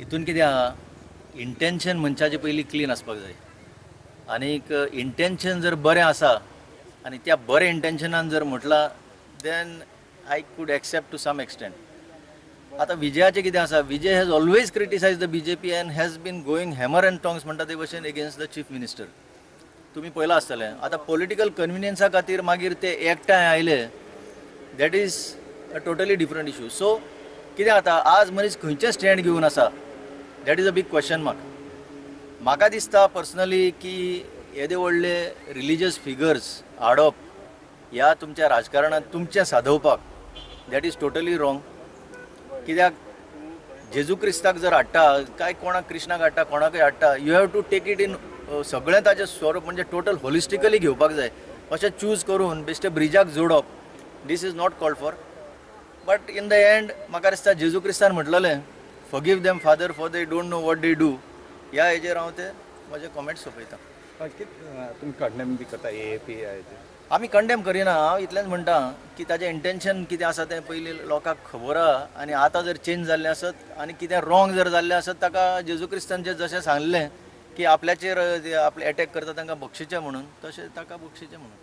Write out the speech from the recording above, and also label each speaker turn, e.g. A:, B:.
A: हितून कितें आहा, इंटेंशन मनशाचे पयलीं क्लीन आसपाक जाय. आनीक इंटेंशन जर बरें आसा आनी त्या बऱ्या इंटेंशनान जर म्हटलां then I could accept to some extent. आतां विजयाचें कितें आसा, Vijay has always criticise the BJP and has been going hammer and tongs म्हणटा ते भशेन एगेन्स्ट द चीफ मिनिस्टर. तुमी पळयलां आसतलें. आतां पॉलिटिकल कन्विनियन्सा खातीर मागीर ते एकठांय आयले, that is a totally different issue. So कितें जाता, आज मनीस खंयचें स्टँड घेवन आसा, that is a big question mark. म्हाका दिसता पर्सनली की येदे व्हडले रिलिजियस फिगर्स हाडप ह्या तुमच्या राजकारणांत तुमचें सादोवपाक, दॅट इज टोटली रॉंग. कित्याक जेजू क्रिस्ताक जर हाडटा काय कोणाक कृष्णाक हाडटा कोणाकय हाडटा, you have to take it in सगळें ताचें स्वरूप म्हणजे टोटल होलिस्टिकली घेवपाक जाय. अशें चूज करून बेश्टे ब्रिजाक जोडप, this is not called for. But in the end म्हाका दिसता जेजू क्रिस्तान म्हटलेलें, forgive them father for they don't know what they do. ह्या हेजेर हांव ते म्हजे कॉमेंट्स सोंपयता.
B: तुम्ही कंडेम बी करता AAP
A: आमी कंडेम करिना. हांव इतलेंच म्हणटा की ताजें इंटेंशन कितें आसा तें पयलीं लोकांक खबर आहा. आनी आतां जर चेंज जाल्लें आसत आनी कितें रॉंग जर जाल्लें आसत, ताका जेजू क्रिस्तान जशें सांगलें की आपल्याचेर आपले एटॅक करता तांकां बक्षिचें म्हणून, तशें ताका बक्षिचें म्हणून.